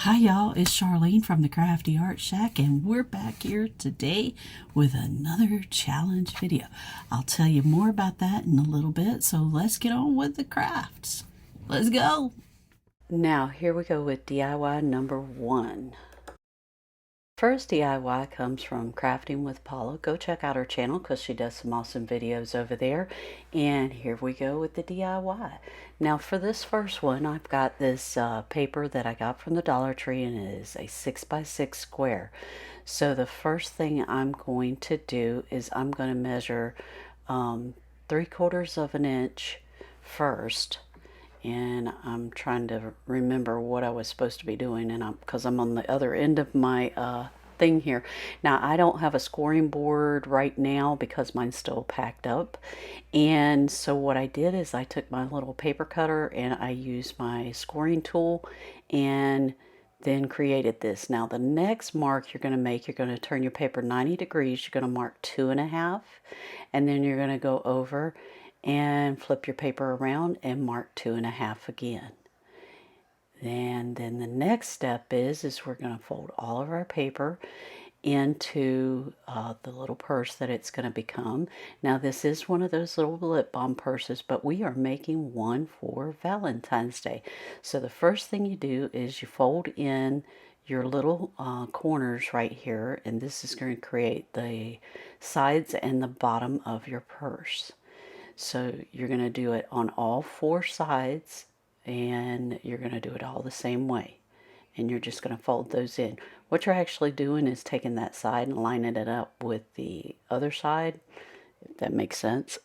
Hi y'all, it's Charlene from the Crafty Art Shack, and we're back here today with another challenge video. I'll tell you more about that in a little bit, so let's get on with the crafts. Let's go! Now here we go with DIY number 1. First DIY comes from Crafting with Paula. Go check out her channel because she does some awesome videos over there. And here we go with the DIY. Now for this first one, I've got this paper that I got from the Dollar Tree, and it is a 6x6 square. So the first thing I'm going to do is I'm going to measure 3/4 of an inch first. And I'm trying to remember what I was supposed to be doing, and because I'm on the other end of my thing here. Now I don't have a scoring board right now because mine's still packed up, and so what I did is I took my little paper cutter and I used my scoring tool and then created this. Now the next mark you're going to make, you're going to turn your paper 90 degrees, you're going to mark 2.5, and then you're going to go over and flip your paper around and mark 2.5 again. And then the next step is we're going to fold all of our paper into the little purse that it's going to become. Now this is one of those little lip balm purses, but we are making one for Valentine's Day. So the first thing you do is you fold in your little corners right here, and this is going to create the sides and the bottom of your purse. So you're going to do it on all 4 sides, and you're going to do it all the same way. And you're just going to fold those in. What you're actually doing is taking that side and lining it up with the other side, if that makes sense.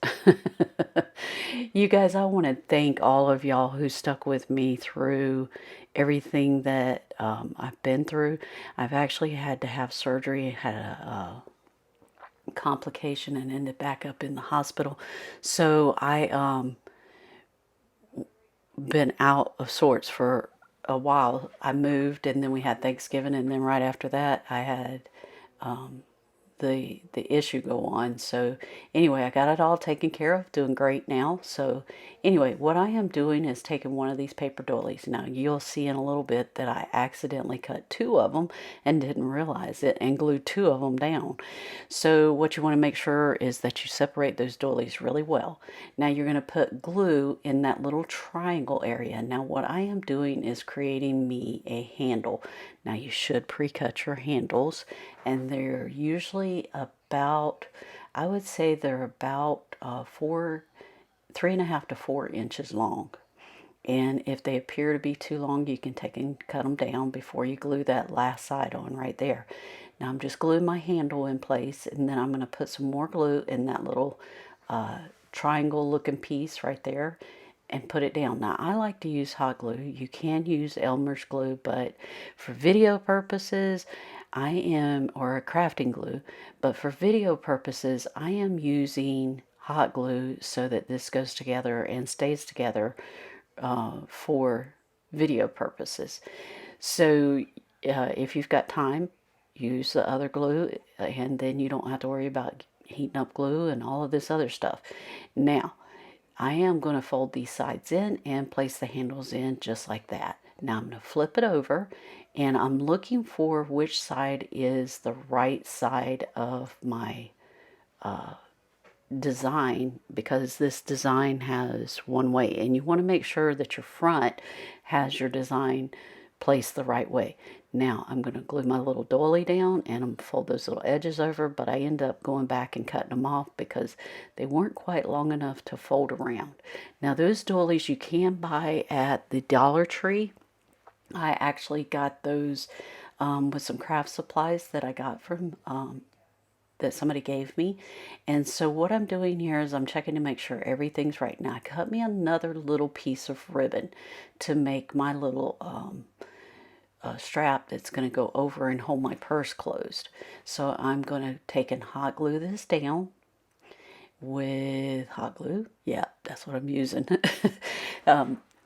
You guys, I want to thank all of y'all who stuck with me through everything that I've been through. I've actually had to have surgery, had a complication, and ended back up in the hospital. So I been out of sorts for a while. I moved, and then we had Thanksgiving, and then right after that I had the issue go on. So anyway, I got it all taken care of, doing great now. So anyway, what I am doing is taking one of these paper doilies. Now you'll see in a little bit that I accidentally cut 2 of them and didn't realize it, and glued 2 of them down. So what you want to make sure is that you separate those doilies really well. Now you're going to put glue in that little triangle area. Now what I am doing is creating me a handle. Now you should pre-cut your handles, and they're usually about, I would say they're about 3.5 to 4 inches long. And if they appear to be too long, you can take and cut them down before you glue that last side on right there. Now I'm just gluing my handle in place, and then I'm going to put some more glue in that little triangle looking piece right there and put it down. Now I like to use hot glue. You can use Elmer's glue, but for video purposes or a crafting glue, but for video purposes I am using hot glue so that this goes together and stays together for video purposes. So if you've got time, use the other glue, and then you don't have to worry about heating up glue and all of this other stuff. Now I am going to fold these sides in and place the handles in just like that. Now I'm going to flip it over, and I'm looking for which side is the right side of my design, because this design has one way, and you want to make sure that your front has your design placed the right way. Now I'm going to glue my little doily down, and I'm going to fold those little edges over, but I end up going back and cutting them off because they weren't quite long enough to fold around. Now those doilies you can buy at the Dollar Tree. I actually got those with some craft supplies that I got from that somebody gave me. And so what I'm doing here is I'm checking to make sure everything's right. Now I cut me another little piece of ribbon to make my little strap that's going to go over and hold my purse closed. So I'm going to take and hot glue this down with hot glue. Yeah, that's what I'm using.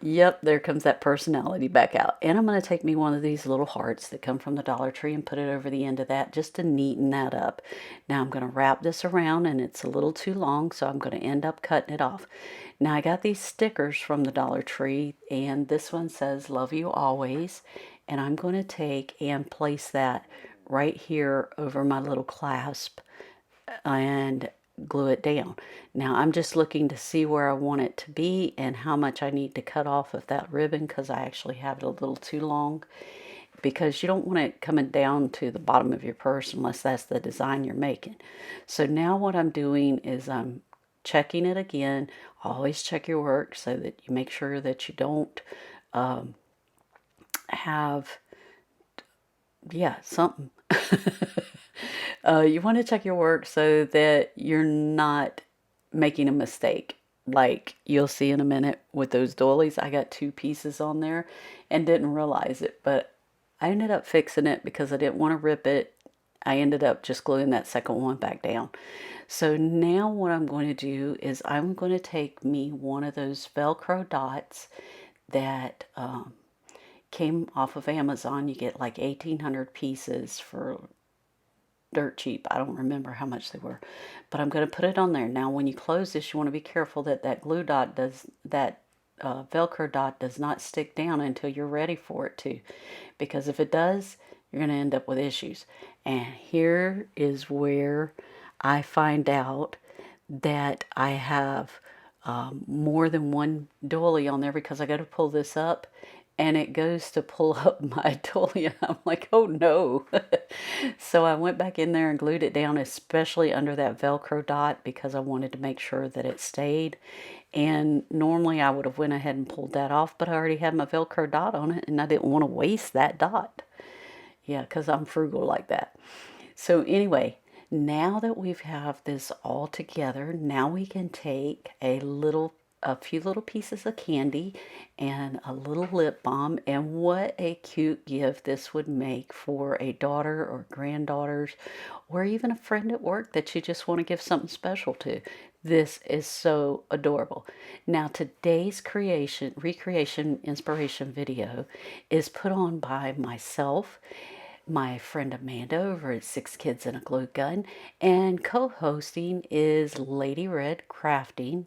Yep, there comes that personality back out. And I'm going to take me one of these little hearts that come from the Dollar Tree and put it over the end of that just to neaten that up. Now I'm going to wrap this around, and it's a little too long, so I'm going to end up cutting it off. Now I got these stickers from the Dollar Tree, and this one says "Love You Always," and I'm going to take and place that right here over my little clasp and glue it down. Now I'm just looking to see where I want it to be and how much I need to cut off of that ribbon, because I actually have it a little too long, because you don't want it coming down to the bottom of your purse unless that's the design you're making. So now what I'm doing is I'm checking it again. Always check your work so that you make sure that you don't have, yeah, something. You want to check your work so that you're not making a mistake. Like you'll see in a minute with those dollies, I got 2 pieces on there and didn't realize it, but I ended up fixing it because I didn't want to rip it. I ended up just gluing that second one back down. So now what I'm going to do is I'm going to take me one of those Velcro dots that came off of Amazon. You get like 1,800 pieces for dirt cheap. I don't remember how much they were, but I'm going to put it on there. Now when you close this, you want to be careful that that glue dot does, that Velcro dot does not stick down until you're ready for it to, because if it does, you're going to end up with issues. And here is where I find out that I have more than one dolly on there, because I got to pull this up and it goes to pull up my dolly and I'm like, oh no. So I went back in there and glued it down, especially under that Velcro dot, because I wanted to make sure that it stayed. And normally I would have went ahead and pulled that off, but I already had my Velcro dot on it and I didn't want to waste that dot. Yeah, because I'm frugal like that. So anyway, now that we have this all together, now we can take a few little pieces of candy and a little lip balm, and what a cute gift this would make for a daughter or granddaughters, or even a friend at work that you just want to give something special to. This is so adorable. Now today's recreation inspiration video is put on by myself, my friend Amanda over at 6 Kids and a Glue Gun, and co-hosting is Lady Red Crafting,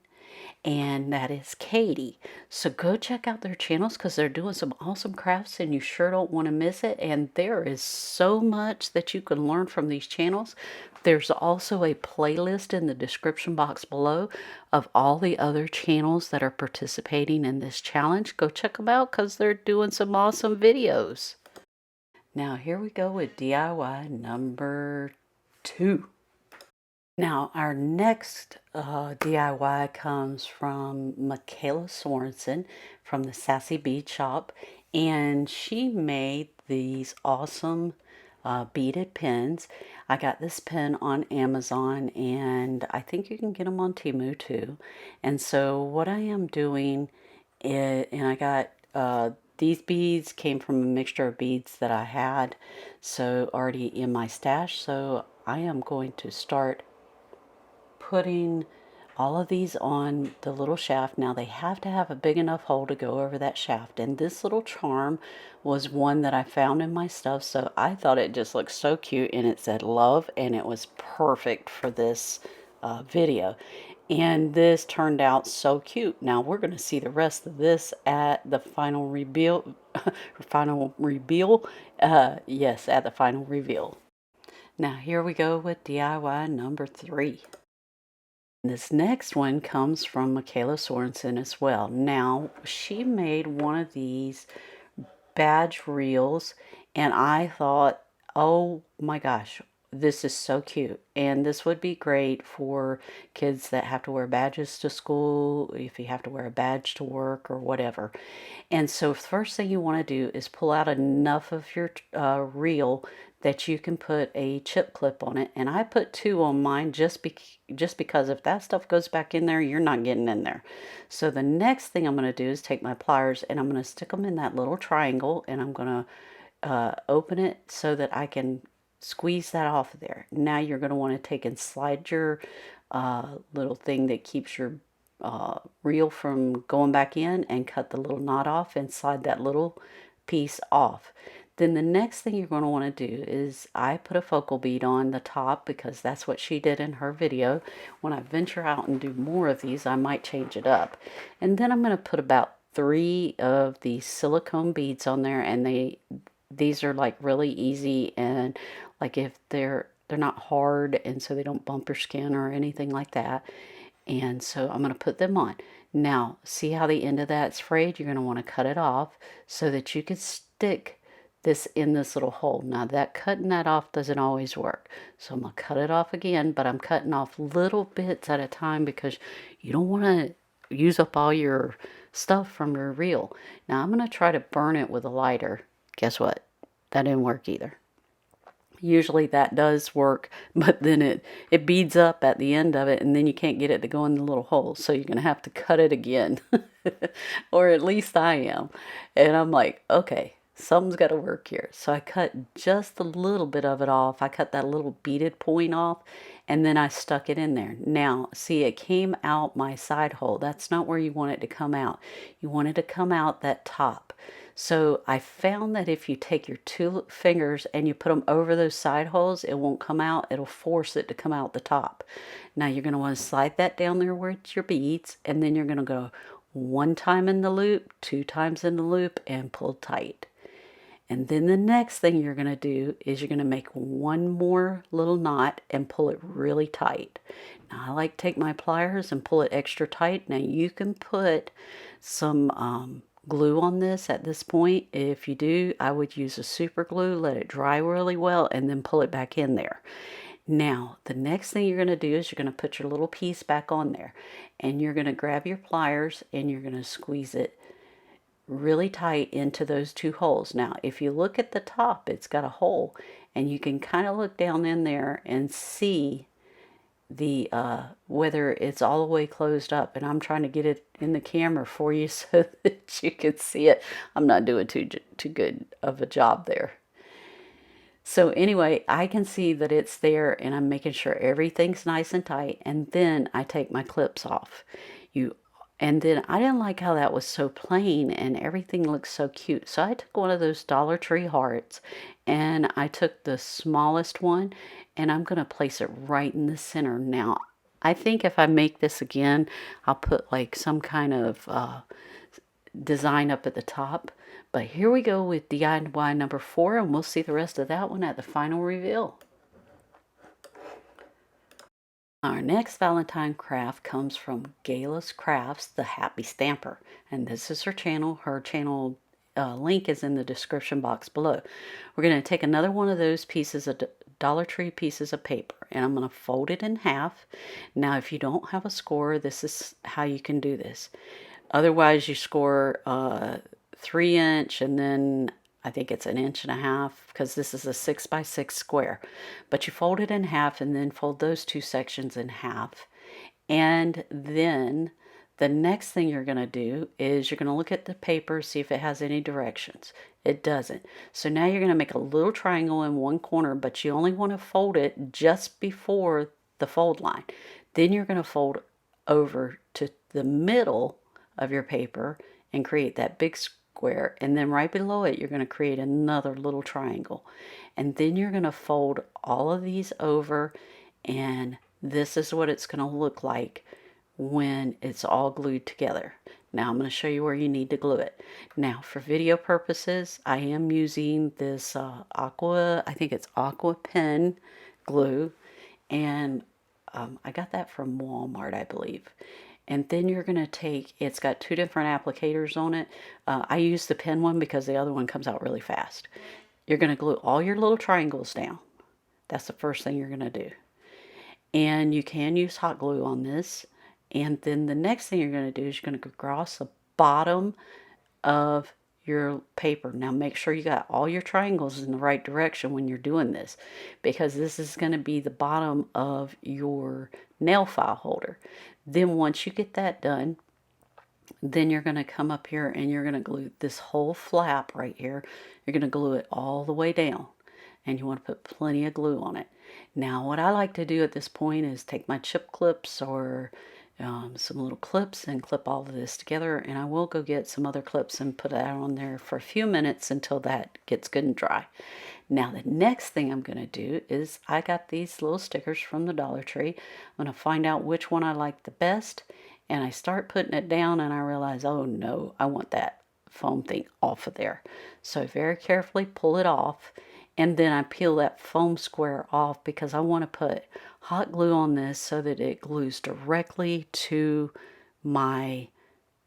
and that is Katie. So go check out their channels because they're doing some awesome crafts and you sure don't want to miss it. And there is so much that you can learn from these channels. There's also a playlist in the description box below of all the other channels that are participating in this challenge. Go check them out because they're doing some awesome videos. Now here we go with DIY number 2. Now our next DIY comes from McKayla Sorenson from the Sassy Bead Shop, and she made these awesome beaded pins. I got this pen on Amazon, and I think you can get them on Temu too. And so what I am doing is, and I got these beads came from a mixture of beads that I had so already in my stash. So I am going to start putting all of these on the little shaft. Now they have to have a big enough hole to go over that shaft, and this little charm was one that I found in my stuff, so I thought it just looked so cute, and it said love, and it was perfect for this video. And this turned out so cute. Now we're going to see the rest of this at the final reveal. Yes, at the final reveal. Now here we go with DIY number 3. This next one comes from McKayla Sorenson as well. Now she made one of these badge reels, and I thought, oh my gosh, this is so cute, and this would be great for kids that have to wear badges to school, if you have to wear a badge to work or whatever. And so the first thing you want to do is pull out enough of your reel that you can put a chip clip on it, and I put 2 on mine just because if that stuff goes back in there, you're not getting in there. So the next thing I'm going to do is take my pliers and I'm going to stick them in that little triangle, and I'm going to open it so that I can squeeze that off of there. Now you're going to want to take and slide your little thing that keeps your reel from going back in, and cut the little knot off and slide that little piece off. Then the next thing you're going to want to do is, I put a focal bead on the top because that's what she did in her video. When I venture out and do more of these, I might change it up. And then I'm going to put about 3 of these silicone beads on there, and these are like really easy, and like if they're not hard, and so they don't bump your skin or anything like that. And so I'm going to put them on. Now, see how the end of that's frayed? You're going to want to cut it off so that you can stick this in this little hole. Now, that cutting that off doesn't always work. So I'm going to cut it off again, but I'm cutting off little bits at a time because you don't want to use up all your stuff from your reel. Now, I'm going to try to burn it with a lighter. Guess what? That didn't work either. Usually that does work, but then it beads up at the end of it, and then you can't get it to go in the little hole. So you're going to have to cut it again, or at least I am. And I'm like, okay, something's got to work here. So I cut just a little bit of it off. I cut that little beaded point off, and then I stuck it in there. Now, see, it came out my side hole. That's not where you want it to come out. You want it to come out that top. So I found that if you take your two fingers and you put them over those side holes, it won't come out. It'll force it to come out the top. Now you're going to want to slide that down there where it's your beads, and then you're going to go one time in the loop, two times in the loop, and pull tight. And then the next thing you're going to do is you're going to make one more little knot and pull it really tight. Now I like to take my pliers and pull it extra tight. Now you can put some glue on this at this point. If you do, I would use a super glue, let it dry really well, and then pull it back in there. Now, the next thing you're going to do is you're going to put your little piece back on there, and you're going to grab your pliers and you're going to squeeze it really tight into those two holes. Now, if you look at the top, it's got a hole, and you can kind of look down in there and see the whether it's all the way closed up, and I'm trying to get it in the camera for you so that you can see it. I'm not doing too good of a job there. So anyway, I can see that it's there, and I'm making sure everything's nice and tight, and then I take my clips off. And then I didn't like how that was so plain and everything looks so cute. So I took one of those Dollar Tree hearts, and I took the smallest one, and I'm going to place it right in the center. Now, I think if I make this again, I'll put like some kind of design up at the top. But here we go with DIY number 4, and we'll see the rest of that one at the final reveal. Our next Valentine craft comes from Galecrafts, the Happy Stamper. And this is her channel. Her channel link is in the description box below. We're going to take another one of those pieces of Dollar Tree pieces of paper, and I'm going to fold it in half. Now, if you don't have a score, this is how you can do this. Otherwise, you score 3-inch, and then I think it's 1.5 inches because this is a 6x6 square. But you fold it in half and then fold those two sections in half. And then the next thing you're going to do is you're going to look at the paper, see if it has any directions. It doesn't. So now you're going to make a little triangle in one corner, but you only want to fold it just before the fold line. Then you're going to fold over to the middle of your paper and create that big square, and then right below it you're going to create another little triangle, and then you're going to fold all of these over, and this is what it's going to look like when it's all glued together. Now I'm going to show you where you need to glue it. Now for video purposes, I am using this I think it's aqua pen glue, and I got that from Walmart, I believe. And then you're going to take, it's got 2 different applicators on it. I use the pen one because the other one comes out really fast. You're going to glue all your little triangles down. That's the first thing you're going to do. And you can use hot glue on this. And then the next thing you're going to do is you're going to go across the bottom of your paper. Now make sure you got all your triangles in the right direction when you're doing this, because this is going to be the bottom of your nail file holder. Then once you get that done, then you're going to come up here and you're going to glue this whole flap right here. You're going to glue it all the way down, and you want to put plenty of glue on it. Now what I like to do at this point is take my chip clips or some little clips and clip all of this together, and I will go get some other clips and put that on there for a few minutes until that gets good and dry. Now the next thing I'm going to do is I got these little stickers from the Dollar Tree. I'm going to find out which one I like the best, and I start putting it down, and I realize, oh no, I want that foam thing off of there. So very carefully pull it off, and then I peel that foam square off because I want to put hot glue on this so that it glues directly to my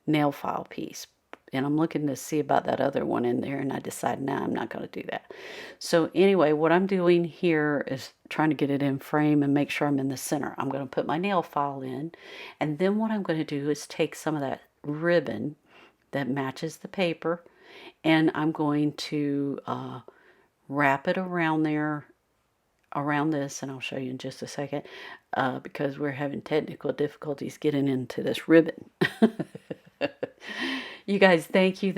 nail file piece. And I'm looking to see about that other one in there, and I decided, nah, I'm not going to do that. So anyway, what I'm doing here is trying to get it in frame and make sure I'm in the center. I'm going to put my nail file in, and then what I'm going to do is take some of that ribbon that matches the paper, and I'm going to wrap it around there, around this, and I'll show you in just a second, because we're having technical difficulties getting into this ribbon. You guys, thank you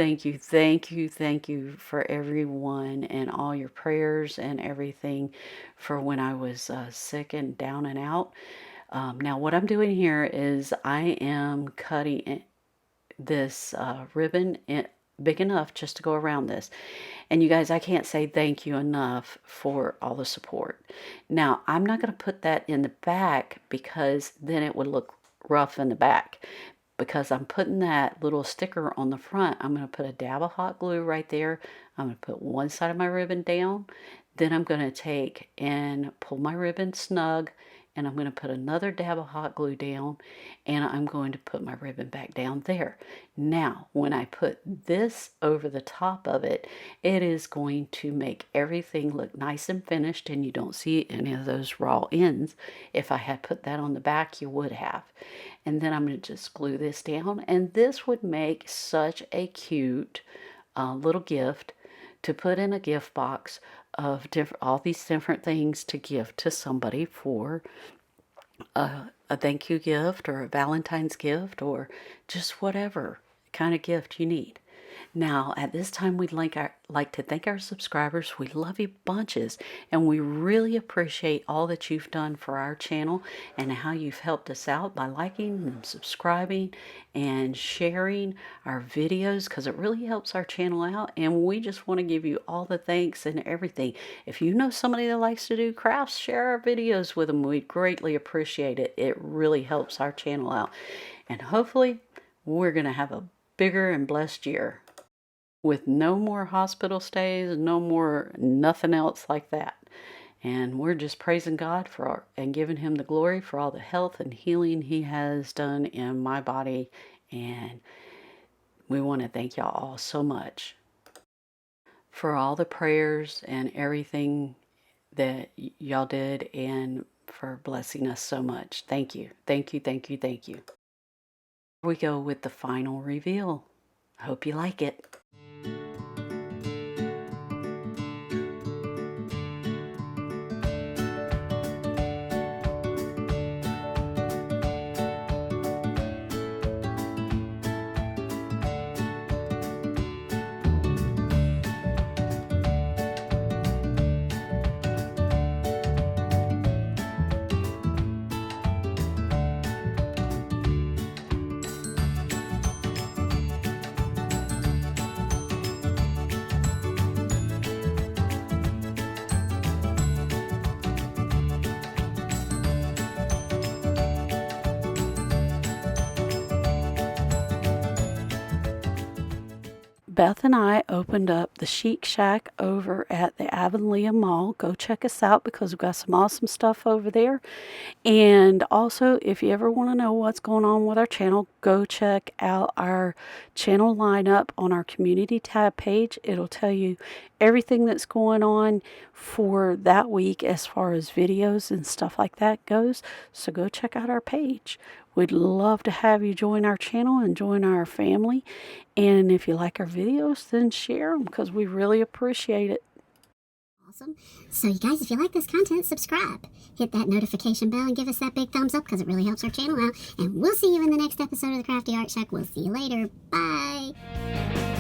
for everyone and all your prayers and everything for when I was sick and down and out. Now what I'm doing here is I am cutting this ribbon big enough just to go around this. And you guys, I can't say thank you enough for all the support. Now, I'm not going to put that in the back because then it would look rough in the back. Because I'm putting that little sticker on the front, I'm going to put a dab of hot glue right there. I'm going to put one side of my ribbon down. Then I'm going to take and pull my ribbon snug, and I'm going to put another dab of hot glue down, and I'm going to put my ribbon back down there. Now, when I put this over the top of it, it is going to make everything look nice and finished, and you don't see any of those raw ends. If I had put that on the back, you would have. And then I'm going to just glue this down, and this would make such a cute little gift to put in a gift box of all these different things to give to somebody for a thank you gift or a Valentine's gift or just whatever kind of gift you need. Now, at this time, we'd like to thank our subscribers. We love you bunches, and we really appreciate all that you've done for our channel and how you've helped us out by liking and subscribing and sharing our videos, because it really helps our channel out, and we just want to give you all the thanks and everything. If you know somebody that likes to do crafts, share our videos with them. We'd greatly appreciate it. It really helps our channel out, and hopefully we're going to have a bigger and blessed year with no more hospital stays, no more nothing else like that. And we're just praising God and giving him the glory for all the health and healing he has done in my body. And we want to thank y'all all so much for all the prayers and everything that y'all did, and for blessing us so much. Thank you. Thank you. Here we go with the final reveal. Hope you like it. Beth and I opened up the Chic Shack over at the Avonlea Mall. Go check us out because we've got some awesome stuff over there. And also, if you ever want to know what's going on with our channel, go check out our channel lineup on our community tab page. It'll tell you everything that's going on for that week as far as videos and stuff like that goes. So go check out our page. We'd love to have you join our channel and join our family. And if you like our videos, then share them because we really appreciate it. Awesome. So you guys, if you like this content, subscribe. Hit that notification bell and give us that big thumbs up because it really helps our channel out. And we'll see you in the next episode of the Crafty Art Shack. We'll see you later. Bye.